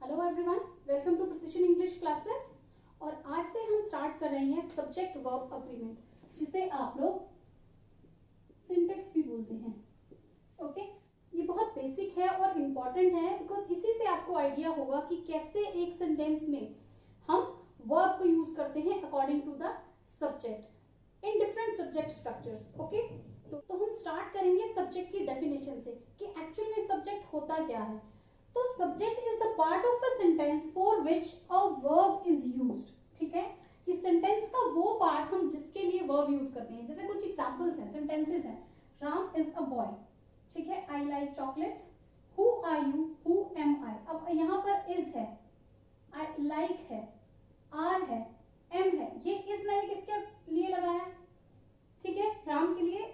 Hello everyone, welcome to precision English classes. और आज से हम स्टार्ट कर रहे हैं सब्जेक्ट वर्ब अग्रीमेंट, जिसे आप लोग सिंटेक्स भी बोलते हैं। ओके, ये बहुत बेसिक है और इम्पॉर्टेंट है बिकॉज इसी से आपको आइडिया होगा कि कैसे एक सेंटेंस में हम वर्ब को यूज करते हैं according to the subject in different subject structures. Okay, तो हम स्टार्ट करेंगे सब्जेक्ट की डेफिनेशन से कि एक्चुअल में सब्जेक्ट होता क्या है। तो subject is the part of a sentence for which a verb is used. ठीक है, कि सेंटेंस का वो पार्ट हम जिसके लिए वर्ब यूज करते हैं। जैसे कुछ एग्जांपल्स हैं, सेंटेंसेस हैं। Ram is a boy. ठीक है, I like chocolates. Who are you, who am I. अब यहाँ पर इज है, आई लाइक है, आर है, एम है। ये इज मैंने किसके लिए लगाया? ठीक है, राम के लिए,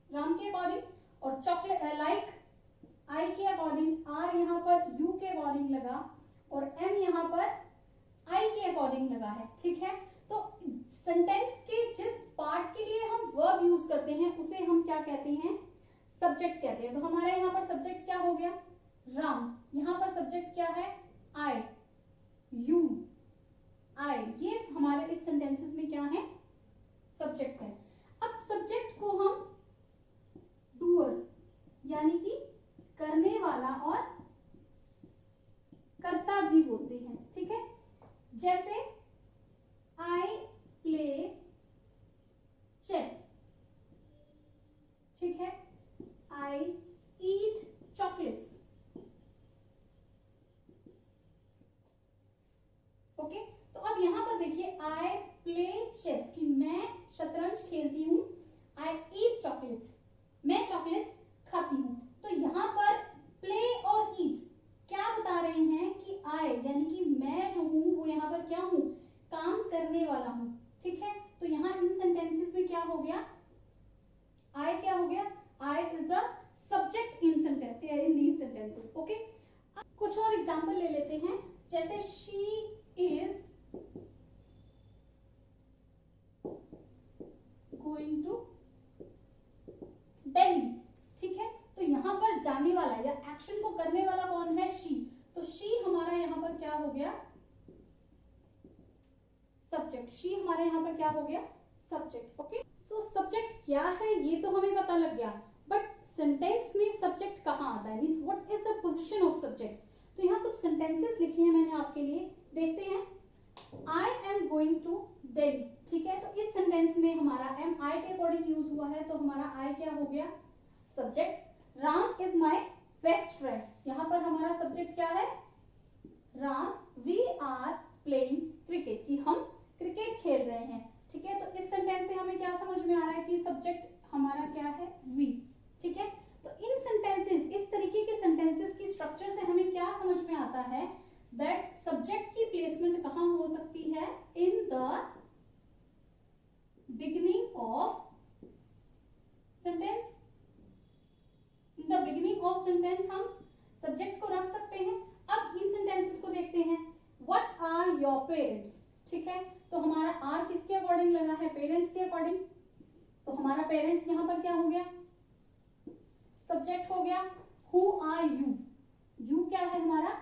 राम के अकॉर्डिंग, और चॉकलेट लाइक आई के अकॉर्डिंग, आर यहाँ पर यू के अकॉर्डिंग लगा, और एम यहाँ पर आई के अकॉर्डिंग लगा है। ठीक है, तो सेंटेंस के जिस पार्ट के लिए हम वर्ब यूज करते हैं उसे हम क्या कहते हैं? सब्जेक्ट कहते हैं। तो हमारा यहाँ पर सब्जेक्ट क्या हो गया? राम। यहाँ पर सब्जेक्ट क्या है? आई, यू, आई। ये हमारे इस सेंटेंसेस में क्या है? सब्जेक्ट है। अब सब्जेक्ट को हम डूअर यानी कि करने वाला और कर्ता भी बोलते हैं। ठीक है, जैसे आई प्ले चेस। ठीक है, आई ईट चॉकलेट्स। ओके, तो अब यहां पर देखिए, आई प्ले चेस कि मैं शतरंज खेलती हूं। आई ईट चॉकलेट्स, मैं चॉकलेट्स खाती हूं। तो यहाँ पर प्ले और ईट क्या बता रहे हैं कि आई यानी कि मैं जो हूं वो यहाँ पर क्या हूं? काम करने वाला हूं। ठीक है, तो यहाँ इन सेंटेंसेस में क्या हो गया? आई क्या हो गया? I is the subject in sentence, in these sentences. Okay, कुछ और एग्जांपल ले लेते हैं। जैसे she is going to Delhi. ठीक है, तो यहाँ पर जाने वाला या एक्शन को करने वाला कौन है? शी। तो शी हमारा यहाँ पर क्या हो गया? सब्जेक्ट। शी हमारे यहाँ पर क्या हो गया? सब्जेक्ट। ओके, सो सब्जेक्ट क्या है ये तो हमें पता लग गया, बट सेंटेंस में सब्जेक्ट कहाँ आता है? Means what is the position of subject. तो यहाँ कुछ सेंटेंसेस लिखे हैं मैंने आपके लिए, देखते हैं। I am going to Delhi. ठीक है, तो इस सेंटेंस में हमारा एम आई के अकॉर्डिंग यूज हुआ है, तो हमारा आई क्या हो गया? Subject. Ram is my best friend, यहाँ पर हमारा सब्जेक्ट क्या है? Ram. We are playing cricket, कि हम क्रिकेट खेल रहे हैं। ठीक है, तो इस सेंटेंस से हमें क्या समझ में आ रहा है कि सब्जेक्ट हमारा क्या है? वी। ठीक है, तो इन सेंटेंसेस, इस तरीके के सेंटेंसेस की स्ट्रक्चर से हमें क्या समझ में आता है? दैट सब्जेक्ट की प्लेसमेंट कहां हो सकती है? In the beginning of sentence. In the beginning of sentence हम सब्जेक्ट को रख सकते हैं। अब इन सेंटेंसेस को देखते हैं। What are your parents. ठीक है, तो हमारा आर किसके अकॉर्डिंग लगा है? पेरेंट्स के अकॉर्डिंग। तो हमारा पेरेंट्स यहां पर क्या हो गया? सब्जेक्ट हो गया। हु आर यू, यू क्या है हमारा?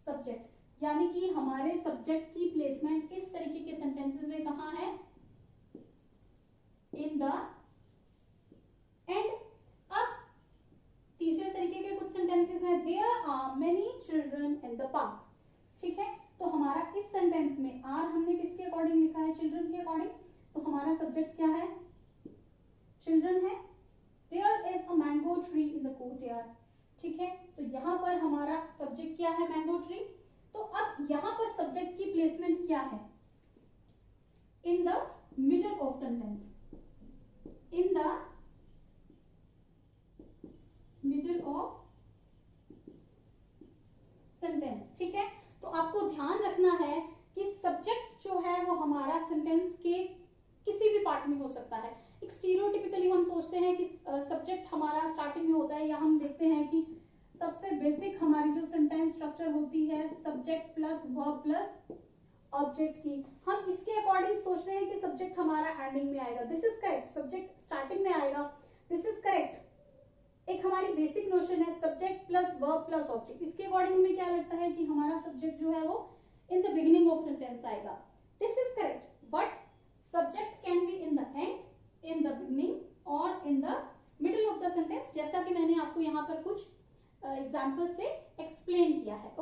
सब्जेक्ट। यानी कि हमारे सब्जेक्ट की प्लेसमेंट इस तरीके के सेंटेंसेस में कहां है? In the end. अब तीसरे तरीके के कुछ सेंटेंसेस हैं। There are many children in the park. ठीक है, तो हमारा इस सेंटेंस में आर हमने किसके अकॉर्डिंग लिखा है? चिल्ड्रन के अकॉर्डिंग। तो हमारा सब्जेक्ट क्या है? चिल्ड्रन है। There is a mango tree in the courtyard. ठीक है, तो यहाँ पर हमारा सब्जेक्ट क्या है? Mango tree. तो अब यहाँ पर सब्जेक्ट की प्लेसमेंट क्या है? In the middle of sentence, in the middle of sentence. ठीक है, तो आपको ध्यान रखना है कि सब्जेक्ट जो है वो हमारा सेंटेंस के किसी भी पार्ट में हो सकता है। एक स्टीरियोटिपिकली हम सोचते हैं कि सब्जेक्ट हमारा स्टार्टिंग में होता है, या हम देखते हैं कि सबसे बेसिक हमारी जो सेंटेंस स्ट्रक्चर होती है subject plus verb plus object की, हम इसके अकॉर्डिंग सोचते हैं कि सब्जेक्ट हमारा एंडिंग में आएगा। This is correct, subject starting में आएगा। This is correct. एक हमारी बेसिक नोशन क्वेश्चन है subject plus verb plus object, इसके अकॉर्डिंग में क्या लगता है कि हमारा सब्जेक्ट जो है वो in the beginning of sentence आएगा. This is correct, but subject can be in the end, in the beginning और in the middle of the sentence, जैसा कि मैंने आपको यहाँ पर कुछ एग्जाम्पल से एक्सप्लेन किया है.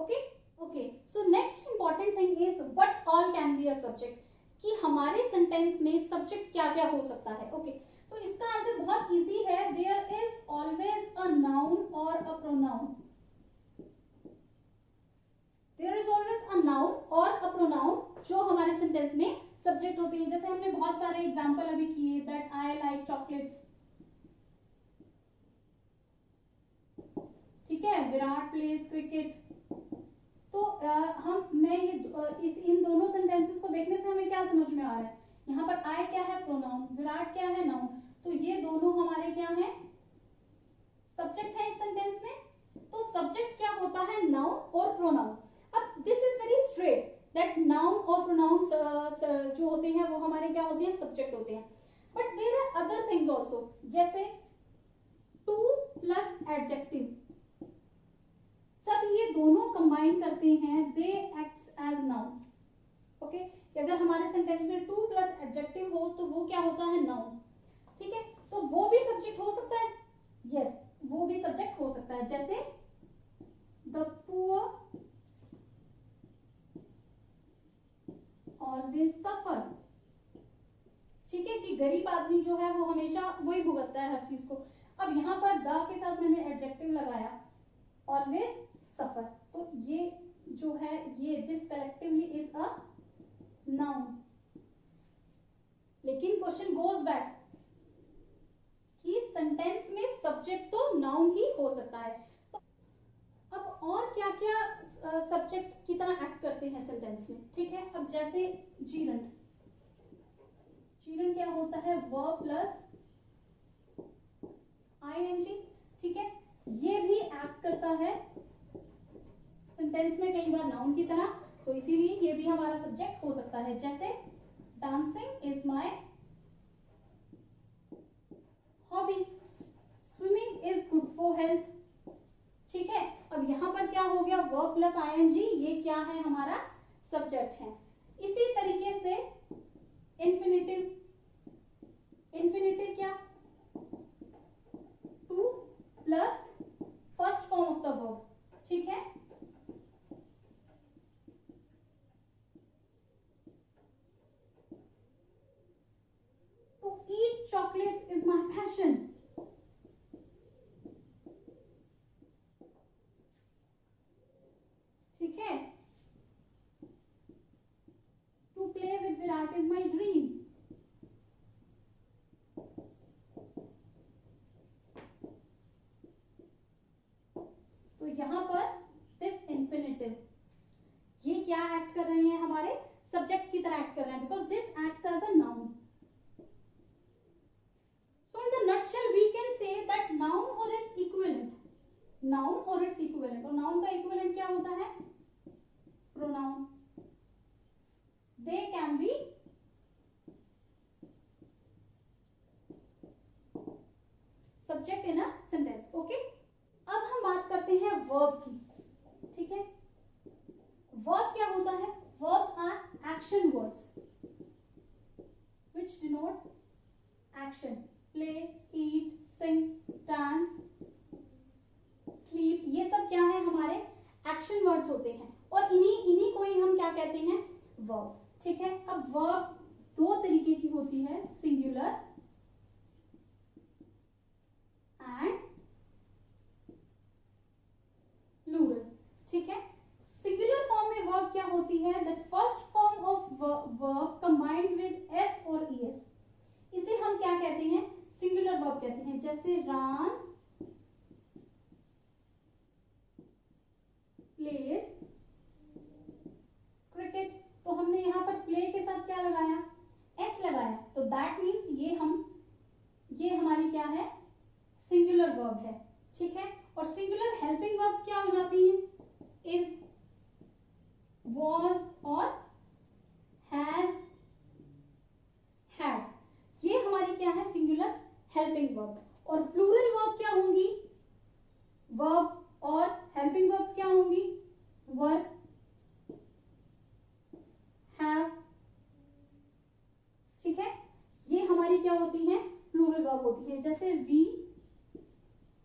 Okay, so next important thing is what all can be a subject, कि हमारे सेंटेंस में सब्जेक्ट क्या क्या हो सकता है. ओके, तो इसका आंसर बहुत इजी है. There is always a noun और a pronoun. There is always a noun और अ प्रोनाउन जो हमारे सेंटेंस में सब्जेक्ट होते हैं. जैसे हमने बहुत सारे एग्जांपल अभी किए, दैट आई लाइक चॉकलेट्स, ठीक है, विराट प्लेज क्रिकेट. तो मैं ये इन दोनों सेंटेंसेस को देखने से हमें क्या समझ में आ रहा है, यहाँ पर आई क्या है, प्रोनाउन, विराट क्या है, नाउन. तो ये दोनों हमारे क्या है, सब्जेक्ट है इस सेंटेंस में. तो सब्जेक्ट क्या होता है, नाउन और प्रोनाउन. अब this is very straight that noun और प्रोनाउन जो होते हैं वो हमारे क्या होते हैं, सब्जेक्ट होते हैं. But there are other things also, जैसे टू प्लस एडजेक्टिव, जब ये दोनों कंबाइन करते हैं they acts as noun. Okay, अगर हमारे सेंटेंस में टू प्लस एडजेक्टिव हो तो वो क्या होता है, नाउन. ठीक है, तो वो भी सब्जेक्ट हो सकता है. यस, वो भी सब्जेक्ट हो सकता है. जैसे द पुअर ऑलवेज सफर, ठीक है, कि गरीब आदमी जो है वो हमेशा वही भुगतता है हर चीज को. अब यहाँ पर द के साथ मैंने एडजेक्टिव लगाया, ऑलवेज सफर, तो ये जो है ये this collectively is a noun. लेकिन क्वेश्चन गोज बैक कि सेंटेंस में सब्जेक्ट तो नाउन ही हो सकता है. तो अब और क्या क्या सब्जेक्ट की तरह एक्ट करते हैं सेंटेंस में, ठीक है. अब जैसे जीरंड, जीरंड क्या होता है, वर्ब प्लस आईएनजी, ठीक है. ये भी एक्ट करता है सेंटेंस में कई बार नाउन की तरह, तो इसीलिए ये भी हमारा सब्जेक्ट हो सकता है. जैसे dancing is my hobby, swimming is good for health, ठीक है. अब यहाँ पर क्या हो गया, वर्ब प्लस आईएनजी, ये क्या है, हमारा सब्जेक्ट है. इसी तरीके से इंफिनिटिव, इंफिनिटिव क्या, two plus first form of the verb, ठीक है. To eat chocolates is my passion, ठीक है. To play with Virat is my dream. तो यहां पर दिस इंफिनिटिव, ये क्या एक्ट कर रहे हैं, हमारे सब्जेक्ट की तरह एक्ट कर रहे हैं, because this acts as a noun. So in the nutshell we can say that noun or its equivalent, noun or its equivalent, और noun का equivalent क्या होता है, pronoun. They can be subject in a sentence. Okay, अब हम बात करते हैं verb की, ठीक है. verb क्या होता है, verbs are action words which denote action. play, eat, sing, dance, sleep, ये सब क्या है, हमारे एक्शन वर्ड्स होते हैं, और इन्हीं को ही हम क्या कहते हैं, वर्ब, ठीक है. अब वर्ब दो तरीके की होती है, सिंगुलर एंड प्लूरल, ठीक है. सिंगुलर फॉर्म में वर्ब क्या होती है, that first form of verb combined with S और ईएस, इसे हम क्या कहते हैं, सिंगुलर वर्ब कहते हैं. जैसे राम प्लेज क्रिकेट, तो हमने यहां पर प्ले के साथ क्या लगाया, एस लगाया, तो दैट मीन्स ये हमारी क्या है, सिंगुलर वर्ब है, ठीक है. और सिंगुलर हेल्पिंग वर्ब्स क्या हो जाती हैं, इज, was और has, had, हमारी क्या है, सिंगुलर हेल्पिंग वर्ब. और प्लूरल वर्ब क्या होंगी,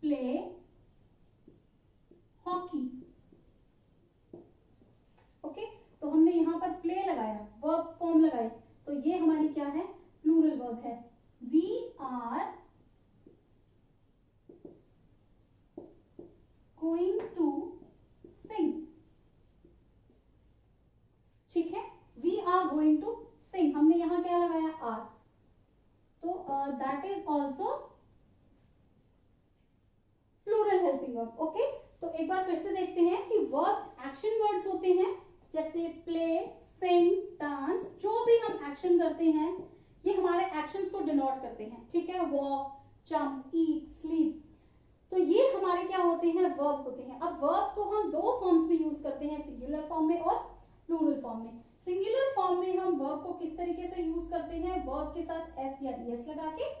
प्ले हॉकी। ओके, तो हमने यहां पर प्ले लगाया, वर्ब फॉर्म लगाई, तो ये हमारी क्या है, प्लूरल वर्ब है। We are going to sing. ठीक है, we are going to sing, हमने यहां क्या लगाया, आर, तो that is also plural helping verb. Okay, तो एक बार फिर से देखते हैं कि वर्ब एक्शन वर्ड्स होते हैं, जैसे प्ले, सिंग, डांस, जो भी हम एक्शन करते हैं ये हमारे एक्शंस को डिनोट करते हैं। ठीक है, वॉक, जंप, ईट, स्लीप, तो ये हमारे क्या होते हैं, वर्ब होते हैं। अब वर्ब को हम दो फॉर्म्स में यूज करते हैं, सिंगुलर फॉर्म में और प्लूरल फॉर्म में। सिंगुलर फॉर्म में हम वर्ब को किस तरीके से यूज करते हैं, वर्ब के साथ एस या ईएस लगा के,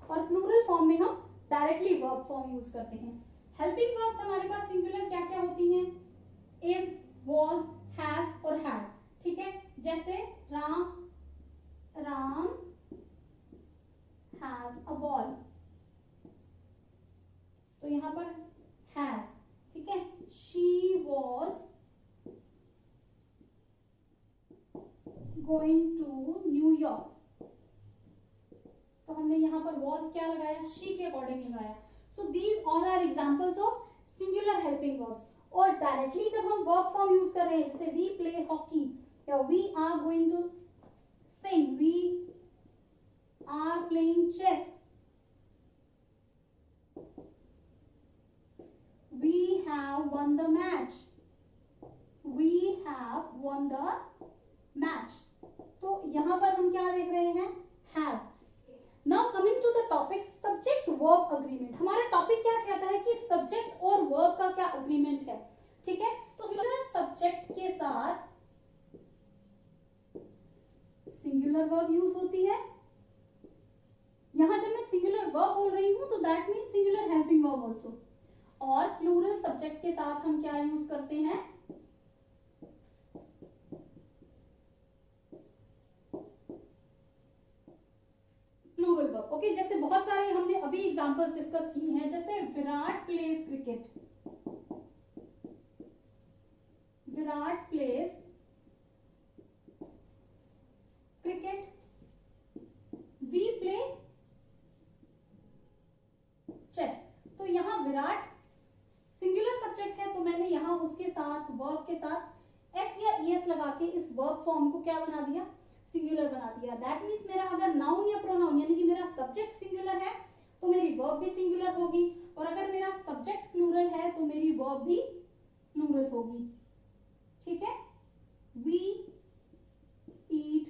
और प्लूरल फॉर्म में हम डायरेक्टली वर्ब फॉर्म यूज करते हैं। हेल्पिंग वर्ब्स हमारे पास सिंगुलर क्या क्या होती हैं, इज, वॉज, हैज और हैड। ठीक है, जैसे राम हैज अ बॉल, तो यहां पर हैज। ठीक है, she was going to New York, तो हमने यहां पर वॉज क्या लगाया, शी के अकॉर्डिंग लगाया। So these all are examples of singular helping verbs. और डायरेक्टली जब हम वर्ब फॉर्म यूज कर रहे हैं, जैसे वी प्ले हॉकी या we are going to sing, we are playing chess, we have won the match, we have won the match, तो यहां पर हम क्या देख रहे हैं, have। Now coming to the topic subject verb agreement, हमारा टॉपिक क्या कहता है कि सब्जेक्ट और वर्ब का क्या अग्रीमेंट है। ठीक है, तो सिंगुलर सब्जेक्ट के साथ सिंगुलर वर्ब यूज होती है। यहां जब मैं सिंगुलर वर्ब बोल रही हूं तो that mean singular helping verb also. और प्लूरल सब्जेक्ट के साथ हम क्या यूज करते हैं, प्लूरल वर्ब। ओके, जैसे बहुत सारे हमने अभी एग्जांपल्स डिस्कस किए हैं, जैसे Virat plays cricket, Virat plays cricket, we play chess. तो यहां विराट सिंगुलर सब्जेक्ट है, तो मैंने यहां उसके साथ वर्ब के साथ एस या ईएस लगा के इस वर्ब फॉर्म को क्या बना दिया, सिंगुलर बना दिया। दैट मीन्स मेरा अगर नाउन या प्रोनाउन यानी कि मेरा सब्जेक्ट सिंगुलर है तो मेरी वर्ब भी सिंगुलर होगी, और अगर मेरा सब्जेक्ट प्लूरल है तो मेरी वर्ब भी प्लूरल होगी। ठीक है, we eat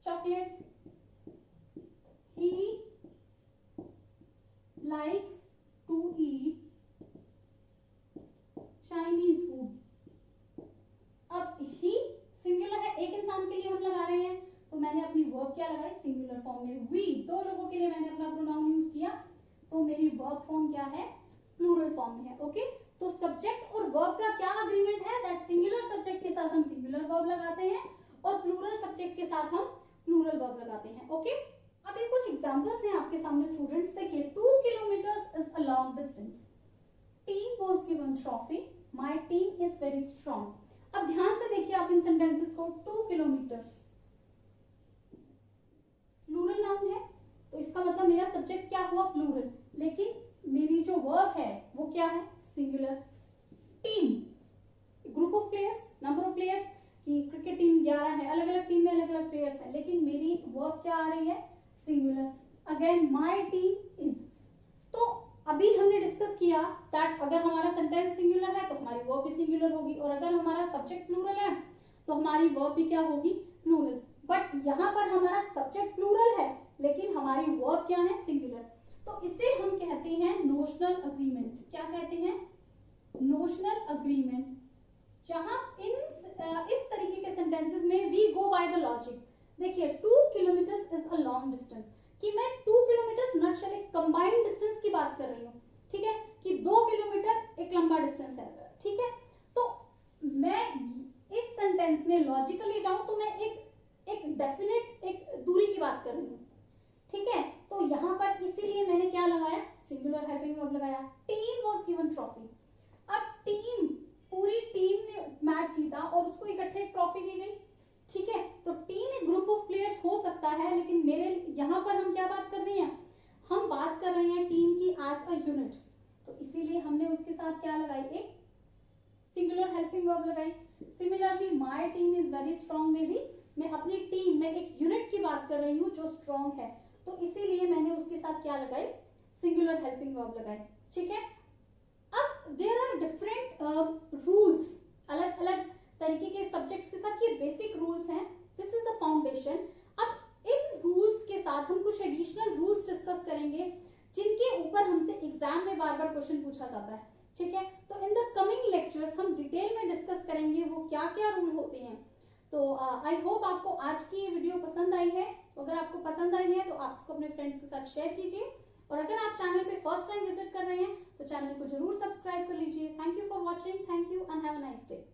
chocolates, he likes to eat Chinese food। अब ही सिंगुलर है, एक इंसान के लिए हम लगा रहे हैं, तो मैंने अपनी वर्ब क्या लगाई, सिंगुलर फॉर्म में। वी, दो लोगों के लिए मैंने अपना प्रोनाउन यूज किया, तो मेरी वर्ब फॉर्म क्या है, प्लूरल फॉर्म में है। ओके, तो सब्जेक्ट और वर्ब का क्या अग्रीमेंट है, दैट सिंगुलर सब्जेक्ट के साथ हम सिंगुलर वर्ब लगाते हैं और प्लूरल सब्जेक्ट के साथ हम प्लूरल वर्ब लगाते हैं। ओके, अब ये कुछ एग्जांपल्स हैं आपके सामने स्टूडेंट्स। देखिए, 2 kilometres is a long distance, team was given trophy, my team is very strong. अब ध्यान से देखिए आप इन सेंटेंसेस को, 2 किलोमीटर्स प्लूरल नाउन है, तो इसका मतलब मेरा सब्जेक्ट क्या हुआ, प्लूरल, लेकिन मेरी जो वर्ब है वो क्या है, singular. Team, group of players, number of players, कि क्रिकेट टीम 11 है, अलग अलग टीम में अलग अलग प्लेयर्स हैं, लेकिन मेरी वर्ब क्या आ रही है, singular. Again my team is, तो अभी हमने डिस्कस किया दैट अगर हमारा सेंटेंस सिंगुलर है तो हमारी वर्ब भी सिंगुलर होगी, और अगर हमारा सब्जेक्ट प्लूरल है तो हमारी वर्ब भी क्या होगी, प्लूरल। बट यहाँ पर हमारा सब्जेक्ट प्लूरल है लेकिन हमारी वर्ब क्या है, सिंगुलर, तो इसे हम कहते हैं नोशनल अग्रीमेंट। क्या कहते हैं, नोशनल अग्रीमेंट। जहां इस तरीके के सेंटेंसेस में we go by the logic. देखिए, 2 kilometres is a long distance, कि मैं 2 किलोमीटर्स नॉट चले, कंबाइंड डिस्टेंस की बात कर रही हूँ। ठीक है, कि 2 किलोमीटर एक लंबा डिस्टेंस है। ठीक है, तो मैं इस सेंटेंस में लॉजिकली जाऊं तो मैं एक डेफिनेट एक दूरी की बात कर रही हूँ। ठीक है, तो यहाँ पर इसी वर्ब लगाया, टीम वॉज गिवन ट्रॉफी। अब टीम, पूरी टीम ने मैच जीता और उसको इकट्ठे ट्रॉफी दी गई, ठीक है। तो टीम एक ग्रुप ऑफ प्लेयर्स हो सकता है, लेकिन मेरे यहाँ पर हम क्या बात कर रहे हैं, हम बात कर रहे हैं टीम की एज अ यूनिट, तो इसीलिए हमने उसके साथ क्या लगाई, एक सिंगुलर हेल्पिंग वर्ब लगाई। Similarly my team is very strong में भी मैं अपनी टीम में एक यूनिट की बात कर रही हूँ जो स्ट्रांग है, तो इसीलिए मैंने उसके साथ क्या लगाई, सिंगुलर हेल्पिंग वर्ब लगाई, ठीक है। अब देयर आर डिफरेंट रूल्स, अलग अलग तरीके के सब्जेक्ट्स के साथ ये बेसिक रूल्स हैं, दिस इज द फाउंडेशन। अब इन रूल्स के साथ हम कुछ एडिशनल रूल्स डिस्कस करेंगे जिनके ऊपर हमसे एग्जाम में बार बार क्वेश्चन पूछा जाता है, ठीक है। तो इन द कमिंग लेक्चर्स हम डिटेल में डिस्कस करेंगे वो क्या क्या रूल होते हैं। तो आई होप आपको आज की वीडियो पसंद आई है, तो अगर आपको पसंद आई है तो आप इसको अपने फ्रेंड्स के साथ शेयर कीजिए, और अगर आप चैनल पे फर्स्ट टाइम विजिट कर रहे हैं तो चैनल को जरूर सब्सक्राइब कर लीजिए। Thank you for watching, thank you and have a nice day.